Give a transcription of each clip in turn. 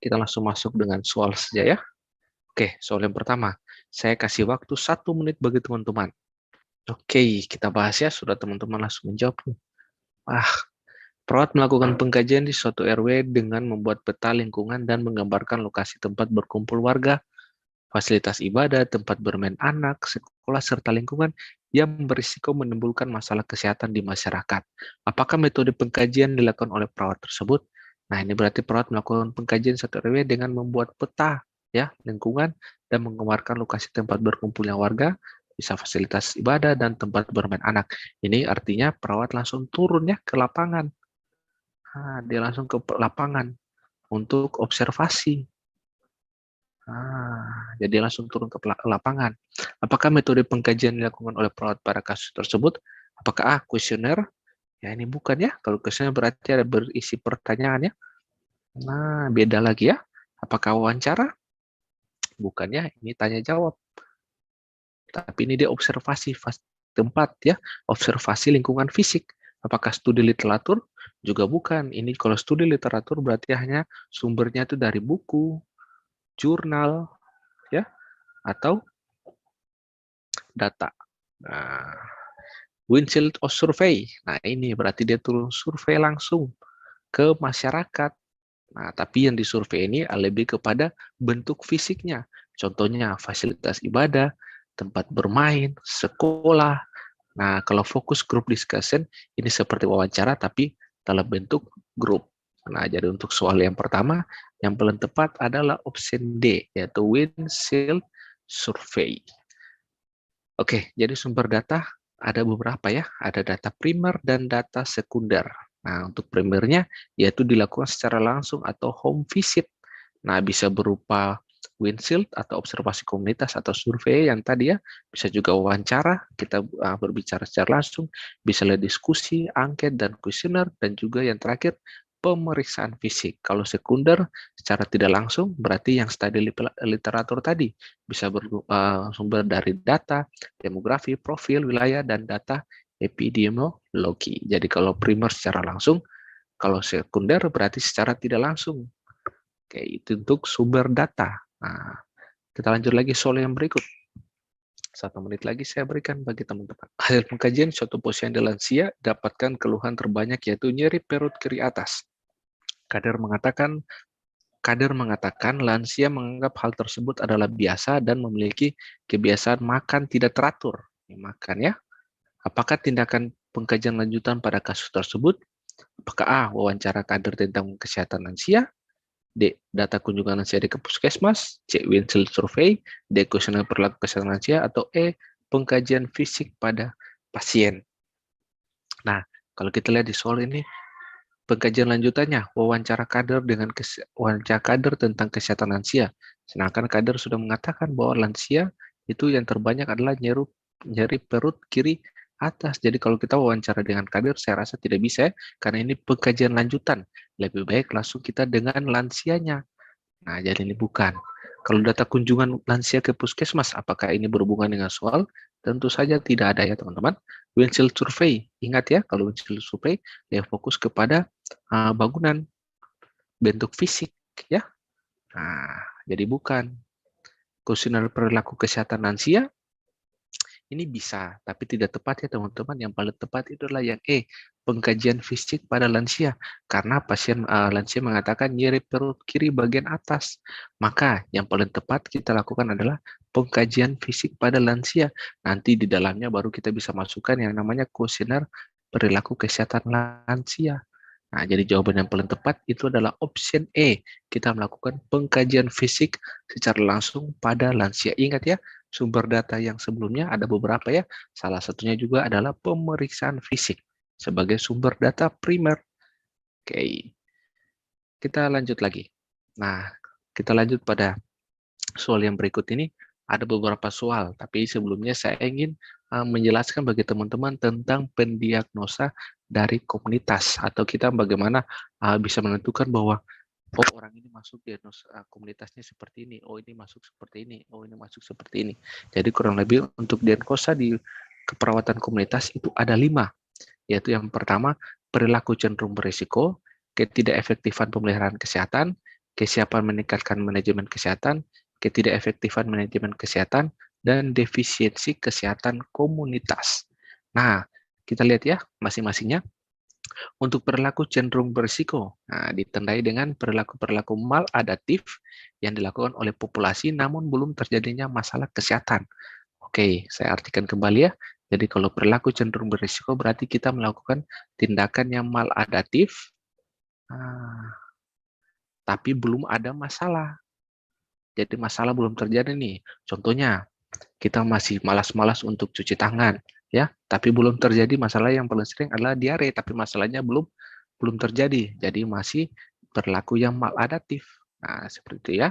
Kita langsung masuk dengan soal saja ya. Oke, soal yang pertama. Saya kasih waktu 1 menit bagi teman-teman. Oke, kita bahas ya. Sudah teman-teman langsung menjawab. Perawat melakukan pengkajian di suatu RW dengan membuat peta lingkungan dan menggambarkan lokasi tempat berkumpul warga, fasilitas ibadah, tempat bermain anak, sekolah, serta lingkungan yang berisiko menimbulkan masalah kesehatan di masyarakat. Apakah metode pengkajian dilakukan oleh perawat tersebut? Nah, ini berarti perawat melakukan pengkajian satu RW dengan membuat peta ya lingkungan dan menggambarkan lokasi tempat berkumpulnya warga, bisa fasilitas ibadah dan tempat bermain anak. Ini artinya perawat langsung turun ya ke lapangan. Dia langsung ke lapangan untuk observasi. Jadi langsung turun ke lapangan. Apakah metode pengkajian dilakukan oleh perawat pada kasus tersebut? Apakah A, kuesioner? Ya ini bukan ya. Kalau kuesioner berarti ada berisi pertanyaan ya. Nah, beda lagi ya. Apakah wawancara? Bukan ya, ini tanya jawab. Tapi ini dia observasi tempat ya, observasi lingkungan fisik. Apakah studi literatur? Juga bukan. Ini kalau studi literatur berarti hanya sumbernya itu dari buku, jurnal, ya, atau data. Nah, windshield of survey. Nah, ini berarti dia turun survei langsung ke masyarakat. Nah, tapi yang disurvei ini lebih kepada bentuk fisiknya. Contohnya fasilitas ibadah, tempat bermain, sekolah. Nah, kalau fokus group discussion, ini seperti wawancara tapi dalam bentuk grup. Nah, jadi untuk soal yang pertama, yang paling tepat adalah option D, yaitu windshield survey. Oke, jadi sumber data ada beberapa ya, ada data primer dan data sekunder. Nah, untuk primernya yaitu dilakukan secara langsung atau home visit. Nah, bisa berupa windshield atau observasi komunitas atau survei yang tadi ya, bisa juga wawancara, kita berbicara secara langsung, bisa lihat diskusi, angket, dan kuesioner, dan juga yang terakhir pemeriksaan fisik. Kalau sekunder secara tidak langsung berarti yang studi literatur tadi bisa bersumber dari data, demografi, profil, wilayah, dan data epidemiologi. Jadi kalau primer secara langsung, kalau sekunder berarti secara tidak langsung. Oke, itu untuk sumber data. Nah, kita lanjut lagi soal yang berikut. 1 menit lagi saya berikan bagi teman-teman. Hasil pengkajian suatu pasien di lansia dapatkan keluhan terbanyak yaitu nyeri perut kiri atas. Kader mengatakan lansia menganggap hal tersebut adalah biasa dan memiliki kebiasaan makan tidak teratur. Makan ya. Apakah tindakan pengkajian lanjutan pada kasus tersebut? Apakah A, wawancara kader tentang kesehatan lansia? D, data kunjungan lansia di puskesmas? C, Windshield survey? D, kuesioner perilaku kesehatan lansia? Atau E, pengkajian fisik pada pasien? Nah, kalau kita lihat di soal ini, pengkajian lanjutannya, wawancara kader tentang kesehatan lansia. Sedangkan kader sudah mengatakan bahwa lansia itu yang terbanyak adalah nyeri perut kiri atas. Jadi kalau kita wawancara dengan kader, saya rasa tidak bisa ya, karena ini pengkajian lanjutan. Lebih baik langsung kita dengan lansianya. Nah, jadi ini bukan. Kalau data kunjungan lansia ke puskesmas, apakah ini berhubungan dengan soal? Tentu saja tidak ada ya teman-teman. Windshield survey, ingat ya, kalau windshield survey, dia fokus kepada bangunan, bentuk fisik ya. Nah, jadi bukan. Kuesioner perilaku kesehatan lansia, ini bisa, tapi tidak tepat ya teman-teman. Yang paling tepat itu adalah yang E, pengkajian fisik pada lansia. Karena pasien lansia mengatakan nyeri perut kiri bagian atas. Maka yang paling tepat kita lakukan adalah pengkajian fisik pada lansia. Nanti di dalamnya baru kita bisa masukkan yang namanya kuesioner perilaku kesehatan lansia. Nah, jadi jawaban yang paling tepat itu adalah option E. Kita melakukan pengkajian fisik secara langsung pada lansia. Ingat ya, sumber data yang sebelumnya ada beberapa ya. Salah satunya juga adalah pemeriksaan fisik sebagai sumber data primer. Oke, kita lanjut lagi. Nah, kita lanjut pada soal yang berikut ini. Ada beberapa soal, tapi sebelumnya saya ingin menjelaskan bagi teman-teman tentang pendiagnosa dari komunitas atau kita bagaimana bisa menentukan bahwa oh orang ini masuk diagnosa komunitasnya seperti ini, oh ini masuk seperti ini, oh ini masuk seperti ini. Jadi kurang lebih untuk diagnosa di keperawatan komunitas itu ada 5, yaitu yang pertama perilaku cenderung berisiko, ketidakefektifan pemeliharaan kesehatan, kesiapan meningkatkan manajemen kesehatan, ketidakefektifan manajemen kesehatan, dan defisiensi kesehatan komunitas. Nah, kita lihat ya masing-masingnya. Untuk perilaku cenderung berisiko, ditandai dengan perilaku-perilaku maladaptif yang dilakukan oleh populasi namun belum terjadinya masalah kesehatan. Oke, saya artikan kembali ya. Jadi kalau perilaku cenderung berisiko berarti kita melakukan tindakan yang maladaptif, tapi belum ada masalah. Jadi masalah belum terjadi nih. Contohnya, kita masih malas-malas untuk cuci tangan, ya, tapi belum terjadi masalah yang paling sering adalah diare, tapi masalahnya belum terjadi. Jadi masih perilaku yang maladaptif. Nah, seperti itu ya.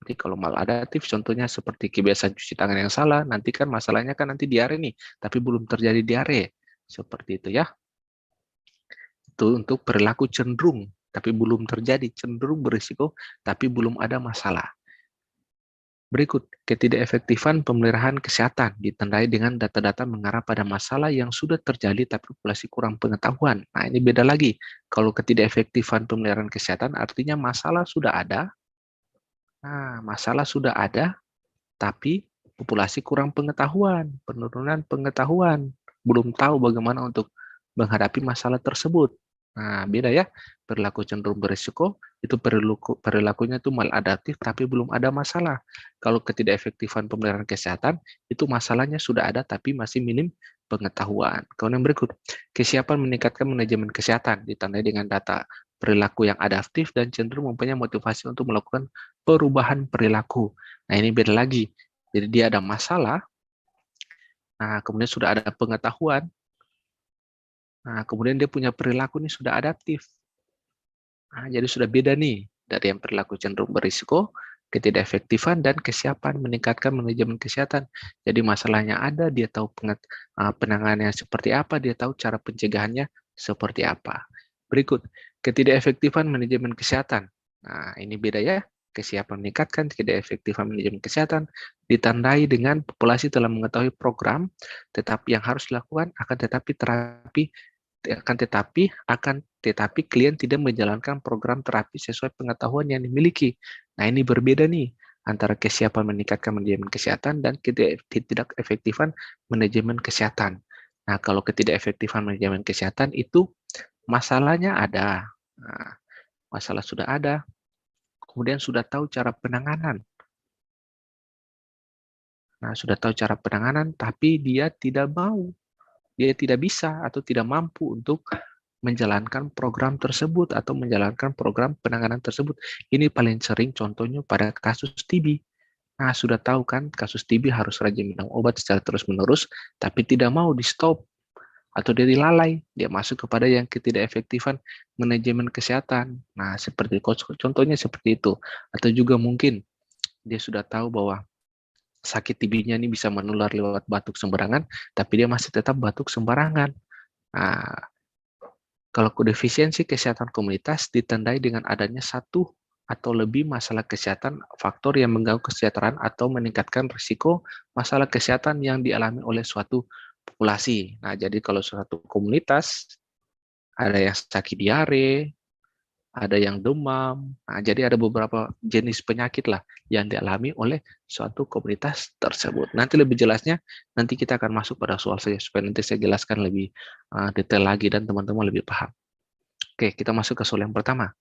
Jadi kalau maladaptif contohnya seperti kebiasaan cuci tangan yang salah, nanti kan masalahnya kan nanti diare nih, tapi belum terjadi diare. Seperti itu ya. Itu untuk perilaku cenderung, tapi belum terjadi, cenderung berisiko, tapi belum ada masalah. Berikut, ketidakefektifan pemeliharaan kesehatan ditandai dengan data-data mengarah pada masalah yang sudah terjadi tapi populasi kurang pengetahuan. Nah, ini beda lagi. Kalau ketidakefektifan pemeliharaan kesehatan artinya masalah sudah ada. Nah, masalah sudah ada, tapi populasi kurang pengetahuan, penurunan pengetahuan, belum tahu bagaimana untuk menghadapi masalah tersebut. Nah, beda ya. Perilaku cenderung berisiko, itu perilakunya itu maladaptif, tapi belum ada masalah. Kalau ketidakefektifan pemeliharaan kesehatan, itu masalahnya sudah ada, tapi masih minim pengetahuan. Kemudian berikut, kesiapan meningkatkan manajemen kesehatan, ditandai dengan data perilaku yang adaptif dan cenderung mempunyai motivasi untuk melakukan perubahan perilaku. Nah, ini beda lagi. Jadi dia ada masalah, nah kemudian sudah ada pengetahuan, nah kemudian dia punya perilaku ini sudah adaptif. Nah, jadi sudah beda nih dari yang perilaku cenderung berisiko, ketidakefektifan, dan kesiapan meningkatkan manajemen kesehatan. Jadi masalahnya ada, dia tahu penanganannya seperti apa, dia tahu cara pencegahannya seperti apa. Berikut, ketidakefektifan manajemen kesehatan. Nah, ini beda ya. Kesiapan meningkatkan, ketidakefektifan manajemen kesehatan ditandai dengan populasi telah mengetahui program tetapi yang harus dilakukan akan tetapi klien tidak menjalankan program terapi sesuai pengetahuan yang dimiliki. Nah, ini berbeda nih antara kesiapan meningkatkan manajemen kesehatan dan ketidakefektifan manajemen kesehatan. Nah, kalau ketidakefektifan manajemen kesehatan itu masalahnya ada. Nah, masalah sudah ada, kemudian sudah tahu cara penanganan. Nah, sudah tahu cara penanganan, tapi dia tidak mau. Dia tidak bisa atau tidak mampu untuk menjalankan program tersebut atau menjalankan program penanganan tersebut. Ini paling sering contohnya pada kasus TB. Nah, sudah tahu kan kasus TB harus rajin minum obat secara terus-menerus, tapi tidak mau di-stop atau dia lalai. Dia masuk kepada yang ketidakefektifan manajemen kesehatan. Nah, seperti contohnya seperti itu. Atau juga mungkin dia sudah tahu bahwa sakit TB-nya ini bisa menular lewat batuk sembarangan, tapi dia masih tetap batuk sembarangan. Nah, kalau defisiensi kesehatan komunitas ditandai dengan adanya satu atau lebih masalah kesehatan, faktor yang mengganggu kesejahteraan atau meningkatkan risiko masalah kesehatan yang dialami oleh suatu populasi. Nah, jadi kalau suatu komunitas ada yang sakit diare, ada yang demam. Nah, jadi ada beberapa jenis penyakit lah yang dialami oleh suatu komunitas tersebut. Nanti lebih jelasnya, nanti kita akan masuk pada soal saja, supaya nanti saya jelaskan lebih detail lagi dan teman-teman lebih paham. Oke, kita masuk ke soal yang pertama.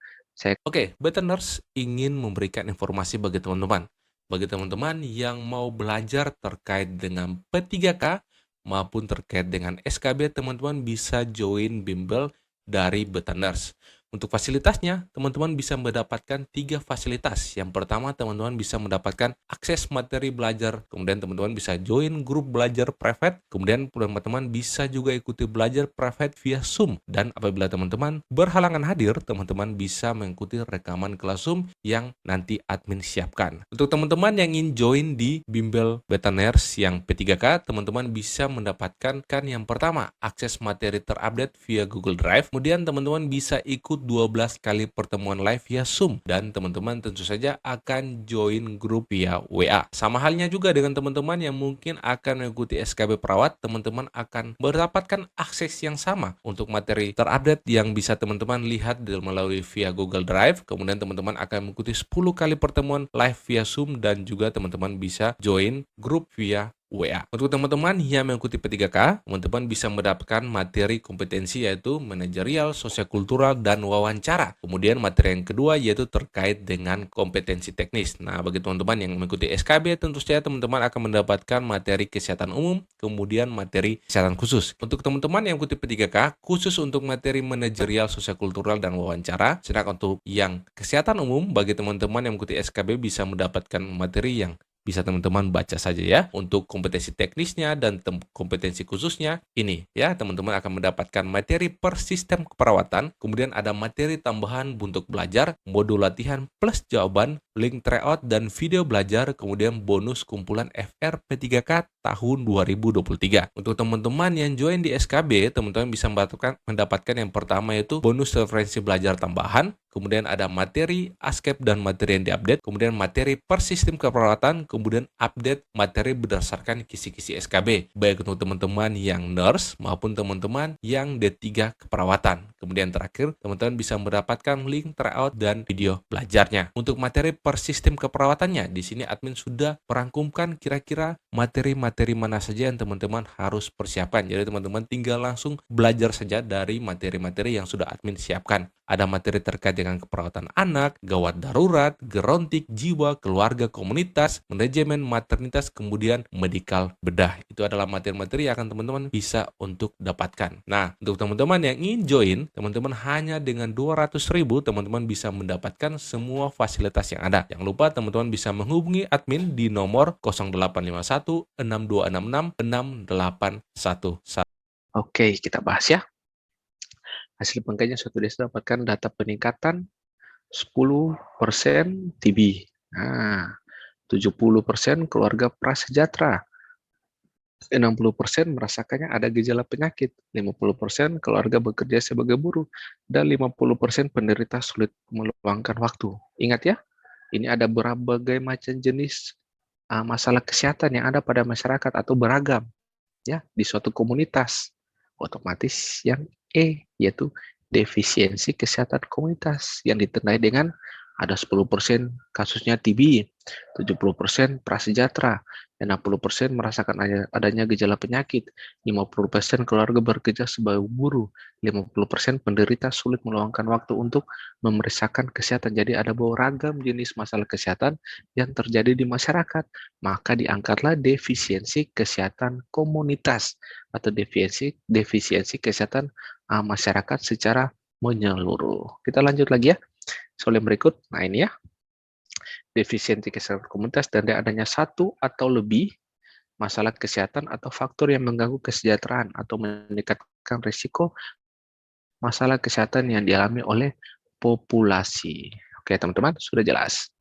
Oke, Betteners ingin memberikan informasi bagi teman-teman. Bagi teman-teman yang mau belajar terkait dengan P3K maupun terkait dengan SKB, teman-teman bisa join bimbel dari Betteners. Untuk fasilitasnya, teman-teman bisa mendapatkan 3 fasilitas. Yang pertama, teman-teman bisa mendapatkan akses materi belajar. Kemudian teman-teman bisa join grup belajar private. Kemudian teman-teman bisa juga ikuti belajar private via Zoom. Dan apabila teman-teman berhalangan hadir, teman-teman bisa mengikuti rekaman kelas Zoom yang nanti admin siapkan. Untuk teman-teman yang ingin join di bimbel Betteners yang P3K, teman-teman bisa mendapatkan yang pertama, akses materi terupdate via Google Drive. Kemudian teman-teman bisa ikut 12 kali pertemuan live via Zoom. Dan teman-teman tentu saja akan join grup via WA. Sama halnya juga dengan teman-teman yang mungkin akan mengikuti SKB Perawat, teman-teman akan mendapatkan akses yang sama untuk materi terupdate yang bisa teman-teman lihat melalui via Google Drive. Kemudian teman-teman akan mengikuti 10 kali pertemuan live via Zoom dan juga teman-teman bisa join grup via WA. Untuk teman-teman yang mengikuti P3K, teman-teman bisa mendapatkan materi kompetensi yaitu manajerial, sosiokultural, dan wawancara. Kemudian materi yang kedua yaitu terkait dengan kompetensi teknis. Nah, bagi teman-teman yang mengikuti SKB, tentu saja teman-teman akan mendapatkan materi kesehatan umum, kemudian materi kesehatan khusus. Untuk teman-teman yang mengikuti P3K, khusus untuk materi manajerial, sosiokultural, dan wawancara. Sedangkan untuk yang kesehatan umum, bagi teman-teman yang mengikuti SKB bisa mendapatkan materi yang bisa teman-teman baca saja ya. Untuk kompetensi teknisnya dan kompetensi khususnya ini ya, teman-teman akan mendapatkan materi per sistem keperawatan, kemudian ada materi tambahan untuk belajar, modul latihan plus jawaban, link tryout dan video belajar, kemudian bonus kumpulan FR P3K tahun 2023. Untuk teman-teman yang join di SKB, teman-teman bisa mendapatkan yang pertama yaitu bonus referensi belajar tambahan, kemudian ada materi ASKEP dan materi yang diupdate, kemudian materi per sistem keperawatan, kemudian update materi berdasarkan kisi-kisi SKB, baik untuk teman-teman yang nurse maupun teman-teman yang D3 keperawatan. Kemudian terakhir, teman-teman bisa mendapatkan link tryout dan video belajarnya. Untuk materi per sistem keperawatannya, di sini admin sudah merangkumkan kira-kira materi-materi mana saja yang teman-teman harus persiapkan. Jadi teman-teman tinggal langsung belajar saja dari materi-materi yang sudah admin siapkan. Ada materi terkait dengan keperawatan anak, gawat darurat, gerontik, jiwa, keluarga, komunitas, manajemen, maternitas, kemudian medikal bedah. Itu adalah materi-materi yang akan teman-teman bisa untuk dapatkan. Nah, untuk teman-teman yang ingin join, teman-teman hanya dengan 200.000, teman-teman bisa mendapatkan semua fasilitas yang ada. Jangan lupa teman-teman bisa menghubungi admin di nomor 0851 6266 6811. Oke, kita bahas ya. Hasil pengkajian suatu desa dapatkan data peningkatan 10% TB. Nah, 70% keluarga prasejahtera. 60% merasakannya ada gejala penyakit. 50% keluarga bekerja sebagai buruh. Dan 50% penderita sulit meluangkan waktu. Ingat ya, ini ada berbagai macam jenis masalah kesehatan yang ada pada masyarakat atau beragam ya di suatu komunitas. Otomatis yang yaitu defisiensi kesehatan komunitas yang ditandai dengan ada 10% kasusnya TB, 70% prasejahtera, 60% merasakan adanya gejala penyakit, 50% keluarga bekerja sebagai buruh, 50% penderita sulit meluangkan waktu untuk memeriksakan kesehatan. Jadi ada beragam jenis masalah kesehatan yang terjadi di masyarakat. Maka diangkatlah defisiensi kesehatan komunitas atau defisiensi kesehatan masyarakat secara menyeluruh. Kita lanjut lagi ya. Soal yang berikut, nah ini ya, defisiensi kesehatan komunitas dan adanya satu atau lebih masalah kesehatan atau faktor yang mengganggu kesejahteraan atau meningkatkan risiko masalah kesehatan yang dialami oleh populasi. Oke teman-teman, sudah jelas.